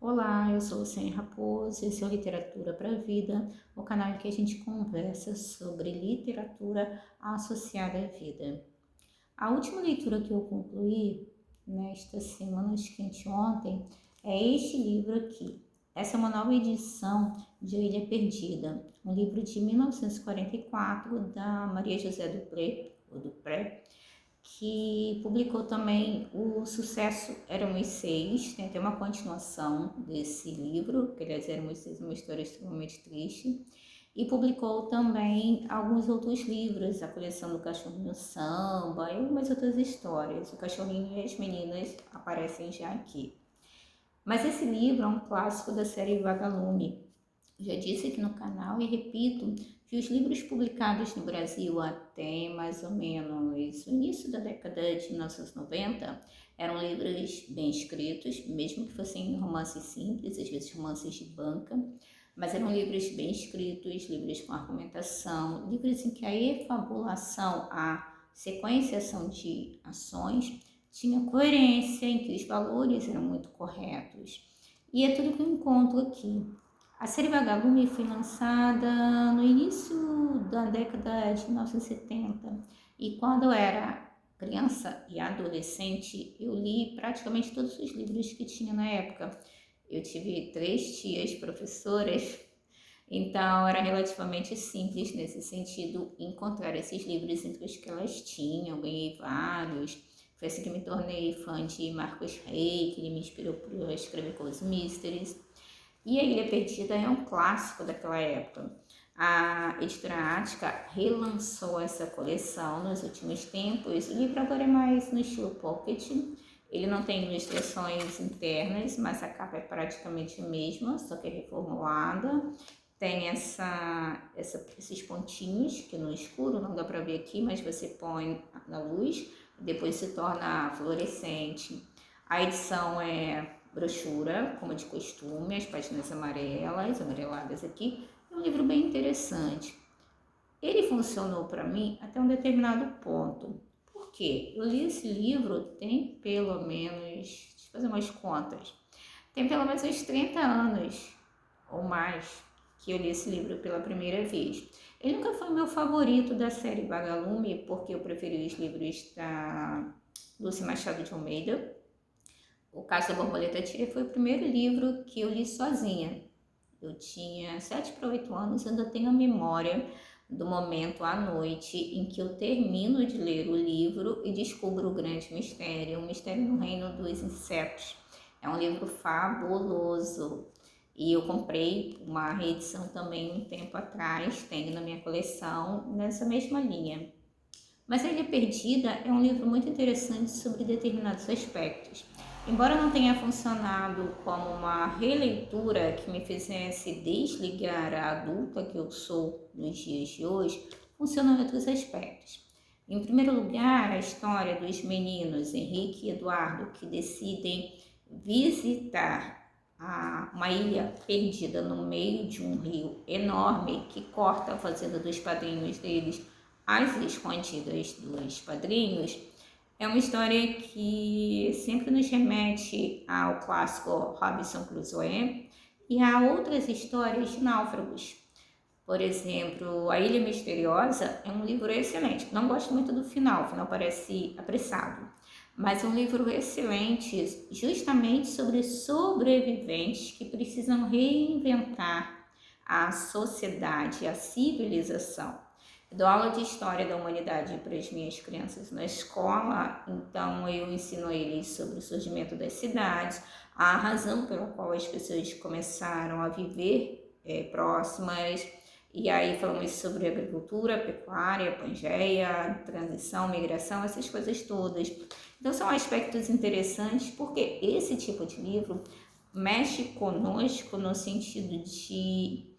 Olá, eu sou Luciane Raposo, esse é o Literatura para a Vida, o canal em que a gente conversa sobre literatura associada à vida. A última leitura que eu concluí nesta semana, acho que anteontem, é este livro aqui. Essa é uma nova edição de A Ilha Perdida, um livro de 1944 da Maria José Dupré, que publicou também o Sucesso Éramos Seis, tem até uma continuação desse livro, que aliás Éramos Seis, uma história extremamente triste, e publicou também alguns outros livros, a coleção do Cachorrinho Samba e algumas outras histórias. O Cachorrinho e as Meninas aparecem já aqui. Mas esse livro é um clássico da série Vagalume. Já disse aqui no canal e repito que os livros publicados no Brasil até mais ou menos o início da década de 1990 eram livros bem escritos, mesmo que fossem romances simples, às vezes romances de banca, mas eram livros bem escritos, livros com argumentação, livros em que a efabulação, a sequenciação de ações tinha coerência, em que os valores eram muito corretos. E é tudo que eu encontro aqui. A série Vagalume foi lançada no início da década de 1970 e quando eu era criança e adolescente eu li praticamente todos os livros que tinha na época. Eu tive 3 tias professoras, então era relativamente simples nesse sentido encontrar esses livros entre os que elas tinham. Eu ganhei vários. Foi assim que me tornei fã de Marcos Rey, que ele me inspirou para escrever Cozy Mysteries. E A Ilha Perdida é um clássico daquela época. A editora Ática relançou essa coleção nos últimos tempos. O livro agora é mais no estilo pocket. Ele não tem ilustrações internas, mas a capa é praticamente a mesma, só que é reformulada. Tem esses pontinhos que no escuro não dá para ver aqui, mas você põe na luz, depois se torna fluorescente. A edição é brochura, como de costume, as páginas amareladas aqui. É um livro bem interessante. Ele funcionou para mim até um determinado ponto. Por quê? Eu li esse livro tem pelo menos, deixa eu fazer umas contas, tem pelo menos uns 30 anos ou mais que eu li esse livro pela primeira vez. Ele nunca foi meu favorito da série Vagalume, porque eu preferi os livros da Lúcia Machado de Almeida. O Caso da Borboleta Tira foi o primeiro livro que eu li sozinha. Eu tinha 7 para 8 anos, ainda tenho a memória do momento à noite em que eu termino de ler o livro e descubro o grande mistério, o mistério no reino dos insetos. É um livro fabuloso. E eu comprei uma reedição também um tempo atrás, tenho na minha coleção, nessa mesma linha. Mas A Ilha Perdida é um livro muito interessante sobre determinados aspectos. Embora não tenha funcionado como uma releitura que me fizesse desligar a adulta que eu sou nos dias de hoje, funcionam em outros aspectos. Em primeiro lugar, a história dos meninos Henrique e Eduardo que decidem visitar uma ilha perdida no meio de um rio enorme que corta a fazenda dos padrinhos deles às escondidas dos padrinhos. É uma história que sempre nos remete ao clássico Robinson Crusoe e a outras histórias de náufragos. Por exemplo, A Ilha Misteriosa é um livro excelente. Não gosto muito do final, o final parece apressado. Mas é um livro excelente justamente sobre sobreviventes que precisam reinventar a sociedade, a civilização. Eu dou aula de História da Humanidade para as minhas crianças na escola, então eu ensino a eles sobre o surgimento das cidades, a razão pela qual as pessoas começaram a viver próximas, e aí falamos sobre agricultura, pecuária, Pangeia, transição, migração, essas coisas todas. Então são aspectos interessantes porque esse tipo de livro mexe conosco no sentido de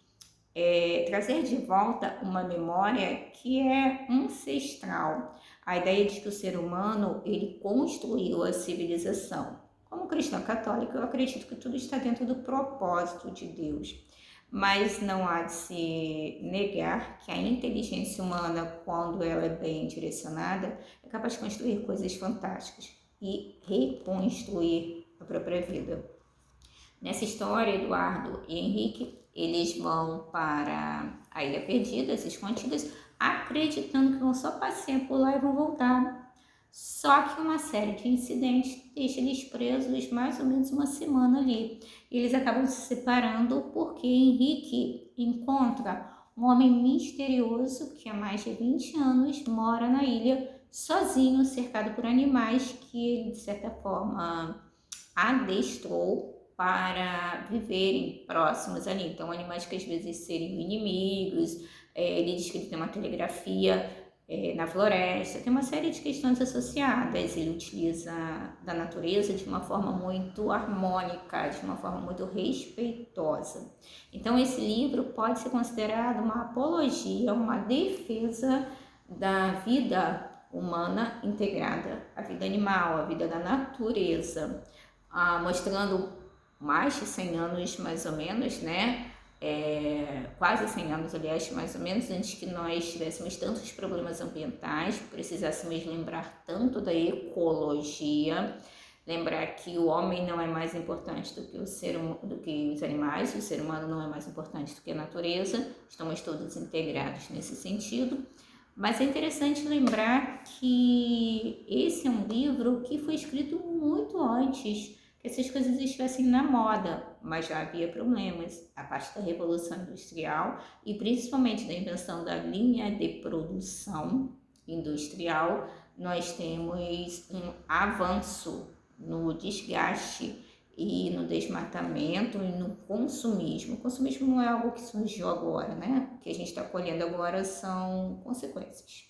trazer de volta uma memória que é ancestral. A ideia de que o ser humano ele construiu a civilização. Como cristã católica, eu acredito que tudo está dentro do propósito de Deus. Mas não há de se negar que a inteligência humana, quando ela é bem direcionada, é capaz de construir coisas fantásticas e reconstruir a própria vida. Nessa história, Eduardo e Henrique, eles vão para a Ilha Perdida, escondidas, acreditando que vão só passear por lá e vão voltar. Só que uma série de incidentes deixa eles presos mais ou menos uma semana ali. Eles acabam se separando porque Henrique encontra um homem misterioso que há mais de 20 anos mora na ilha sozinho, cercado por animais que ele, de certa forma, adestrou para viverem próximos ali. Então, animais que às vezes seriam inimigos, ele diz que ele tem uma telegrafia na floresta, tem uma série de questões associadas. Ele utiliza da natureza de uma forma muito harmônica, de uma forma muito respeitosa. Então, esse livro pode ser considerado uma apologia, uma defesa da vida humana integrada, a vida animal, a vida da natureza, mostrando mais de 100 anos, mais ou menos, né? Quase 100 anos, aliás, mais ou menos, antes que nós tivéssemos tantos problemas ambientais, precisássemos lembrar tanto da ecologia, lembrar que o homem não é mais importante do que do que os animais, o ser humano não é mais importante do que a natureza, estamos todos integrados nesse sentido. Mas é interessante lembrar que esse é um livro que foi escrito muito antes que essas coisas estivessem na moda, mas já havia problemas. A parte da Revolução Industrial e principalmente da invenção da linha de produção industrial, nós temos um avanço no desgaste e no desmatamento e no consumismo. O consumismo não é algo que surgiu agora, né? O que a gente está colhendo agora são consequências.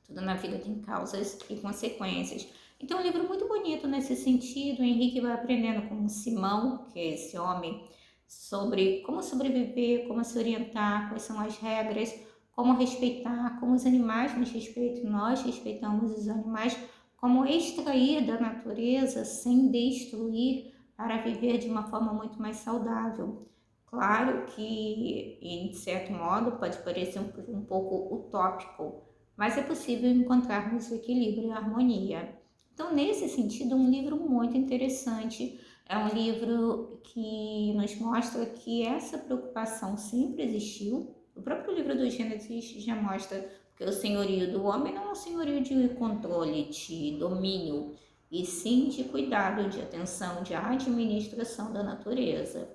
Tudo na vida tem causas e consequências. Então, é um livro muito bonito nesse sentido. O Henrique vai aprendendo com o Simão, que é esse homem, sobre como sobreviver, como se orientar, quais são as regras, como respeitar, como os animais nos respeitam, nós respeitamos os animais, como extrair da natureza sem destruir, para viver de uma forma muito mais saudável. Claro que, em certo modo, pode parecer um pouco utópico, mas é possível encontrarmos equilíbrio e harmonia. Então, nesse sentido, é um livro muito interessante. É um livro que nos mostra que essa preocupação sempre existiu. O próprio livro do Gênesis já mostra que o senhorio do homem não é um senhorio de controle, de domínio, e sim de cuidado, de atenção, de administração da natureza.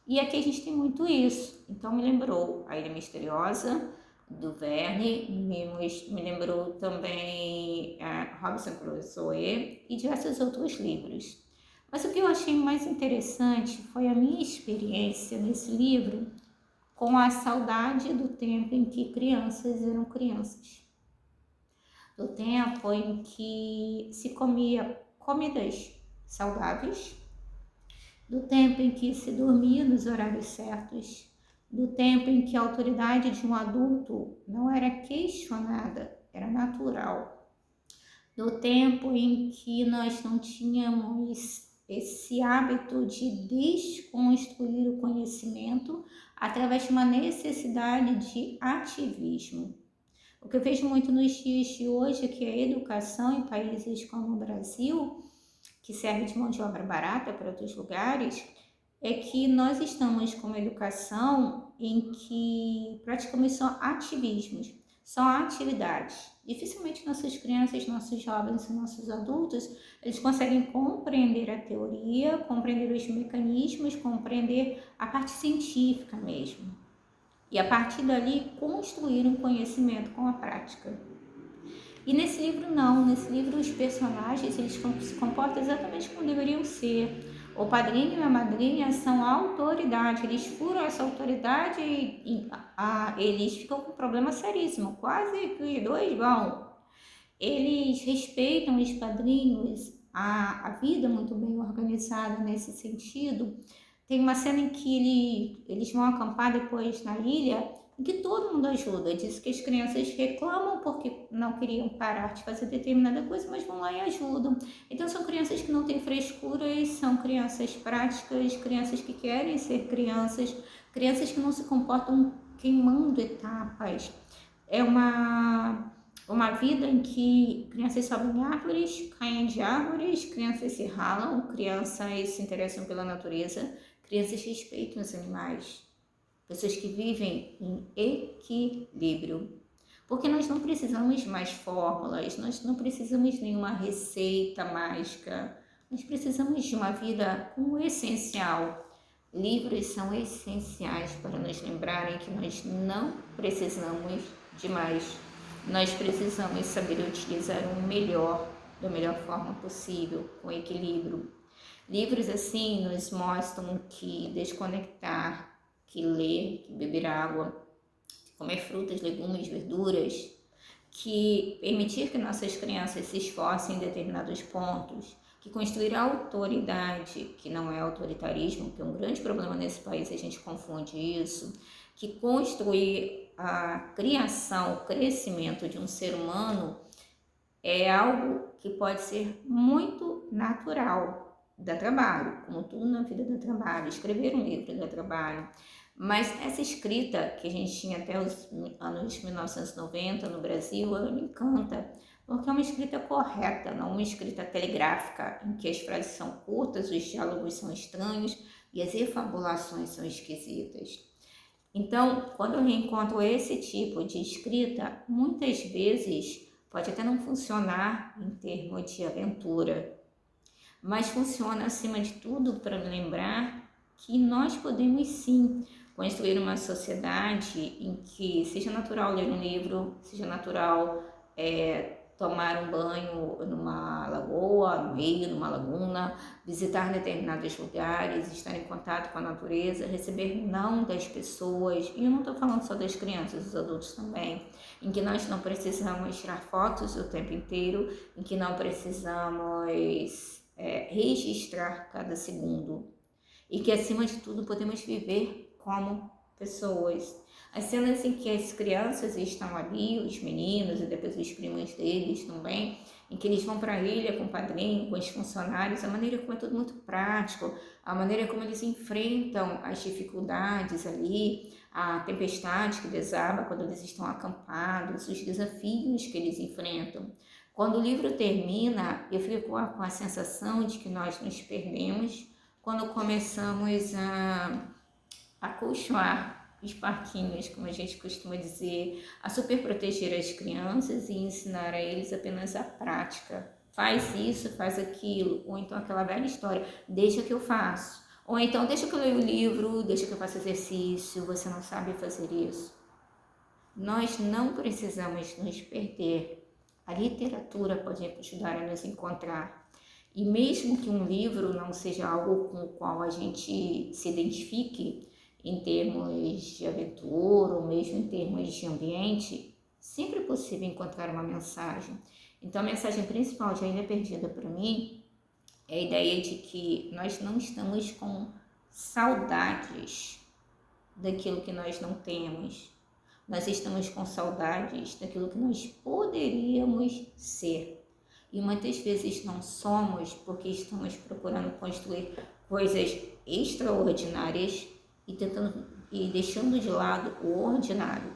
E aqui a gente tem muito isso. Então me lembrou A Ilha Misteriosa, do Verne, me lembrou também Robinson Crusoe e diversos outros livros. Mas o que eu achei mais interessante foi a minha experiência nesse livro com a saudade do tempo em que crianças eram crianças. Do tempo em que se comia comidas saudáveis, do tempo em que se dormia nos horários certos, do tempo em que a autoridade de um adulto não era questionada, era natural, do tempo em que nós não tínhamos esse hábito de desconstruir o conhecimento através de uma necessidade de ativismo. O que eu vejo muito nos dias de hoje é que a educação em países como o Brasil, que serve de mão de obra barata para outros lugares, é que nós estamos com uma educação em que praticamente são ativismos, são atividades. Dificilmente nossas crianças, nossos jovens e nossos adultos, eles conseguem compreender a teoria, compreender os mecanismos, compreender a parte científica mesmo. E a partir dali construir um conhecimento com a prática. E nesse livro não, nesse livro os personagens eles se comportam exatamente como deveriam ser. O padrinho e a madrinha são a autoridade, eles furam essa autoridade e eles ficam com um problema seríssimo, quase que os dois vão. Eles respeitam os padrinhos, a vida muito bem organizada nesse sentido. Tem uma cena em que eles vão acampar depois na ilha, em que todo mundo ajuda. Diz que as crianças reclamam porque não queriam parar de fazer determinada coisa, mas vão lá e ajudam. Então são crianças que não têm frescuras, são crianças práticas, crianças que querem ser crianças, crianças que não se comportam queimando etapas. É uma Uma vida em que crianças sobem árvores, caem de árvores, crianças se ralam, crianças se interessam pela natureza, crianças respeitam os animais. Pessoas que vivem em equilíbrio. Porque nós não precisamos mais fórmulas, nós não precisamos de nenhuma receita mágica, nós precisamos de uma vida com o essencial. Livros são essenciais para nos lembrarem que nós não precisamos de mais. Nós precisamos saber utilizar o melhor, da melhor forma possível, com equilíbrio. Livros assim nos mostram que desconectar, que ler, que beber água, que comer frutas, legumes, verduras, que permitir que nossas crianças se esforcem em determinados pontos, que construir a autoridade, que não é autoritarismo, que é um grande problema nesse país, a gente confunde isso, que construir a criação, o crescimento de um ser humano é algo que pode ser muito natural. Dá trabalho, como tudo na vida dá trabalho, escrever um livro dá trabalho, mas essa escrita que a gente tinha até os anos 1990 no Brasil, ela me encanta, porque é uma escrita correta, não uma escrita telegráfica, em que as frases são curtas, os diálogos são estranhos e as efabulações são esquisitas. Então, quando eu reencontro esse tipo de escrita, muitas vezes pode até não funcionar em termos de aventura, mas funciona acima de tudo para me lembrar que nós podemos sim construir uma sociedade em que seja natural ler um livro, seja natural tomar um banho numa lagoa, no rio, numa laguna, visitar determinados lugares, estar em contato com a natureza, receber não das pessoas, e eu não estou falando só das crianças, dos adultos também, em que nós não precisamos tirar fotos o tempo inteiro, em que não precisamos registrar cada segundo, e que acima de tudo podemos viver como pessoas. As cenas em que as crianças estão ali, os meninos e depois os primos deles também, em que eles vão para a ilha com o padrinho, com os funcionários, a maneira como é tudo muito prático, a maneira como eles enfrentam as dificuldades ali, a tempestade que desaba quando eles estão acampados, os desafios que eles enfrentam. Quando o livro termina, eu fico com a sensação de que nós nos perdemos quando começamos a acolchoar os parquinhos, como a gente costuma dizer, a super proteger as crianças e ensinar a eles apenas a prática. Faz isso, faz aquilo, ou então aquela velha história, deixa que eu faço. Ou então, deixa que eu leia o livro, deixa que eu faça exercício, você não sabe fazer isso. Nós não precisamos nos perder. A literatura pode ajudar a nos encontrar. E mesmo que um livro não seja algo com o qual a gente se identifique, em termos de aventura ou mesmo em termos de ambiente, sempre é possível encontrar uma mensagem. Então a mensagem principal de A Ilha Perdida para mim é a ideia de que nós não estamos com saudades daquilo que nós não temos. Nós estamos com saudades daquilo que nós poderíamos ser. E muitas vezes não somos porque estamos procurando construir coisas extraordinárias e deixando de lado o ordinário.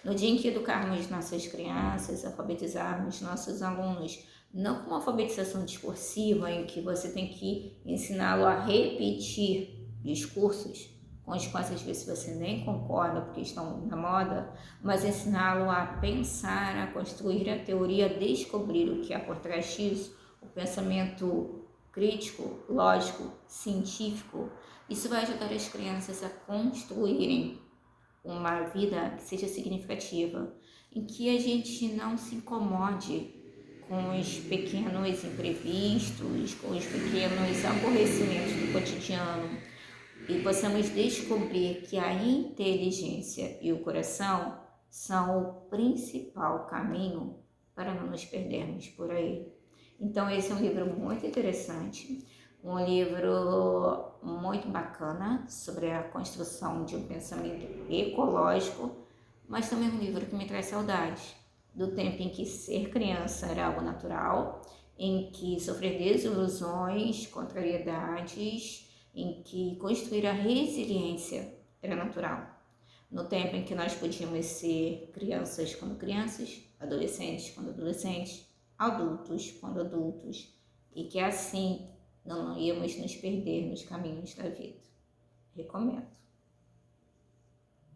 No dia em que educarmos nossas crianças, alfabetizarmos nossos alunos, não com uma alfabetização discursiva em que você tem que ensiná-lo a repetir discursos com os quais às vezes você nem concorda porque estão na moda, mas ensiná-lo a pensar, a construir a teoria, a descobrir o que há por trás disso, o pensamento crítico, lógico, científico. Isso vai ajudar as crianças a construírem uma vida que seja significativa, em que a gente não se incomode com os pequenos imprevistos, com os pequenos aborrecimentos do cotidiano, e possamos descobrir que a inteligência e o coração são o principal caminho para não nos perdermos por aí. Então esse é um livro muito interessante, um livro muito bacana sobre a construção de um pensamento ecológico, mas também um livro que me traz saudades do tempo em que ser criança era algo natural, em que sofrer desilusões, contrariedades, em que construir a resiliência era natural. no tempo em que nós podíamos ser crianças quando crianças, adolescentes quando adolescentes, adultos quando adultos, e que assim não íamos nos perder nos caminhos da vida. Recomendo.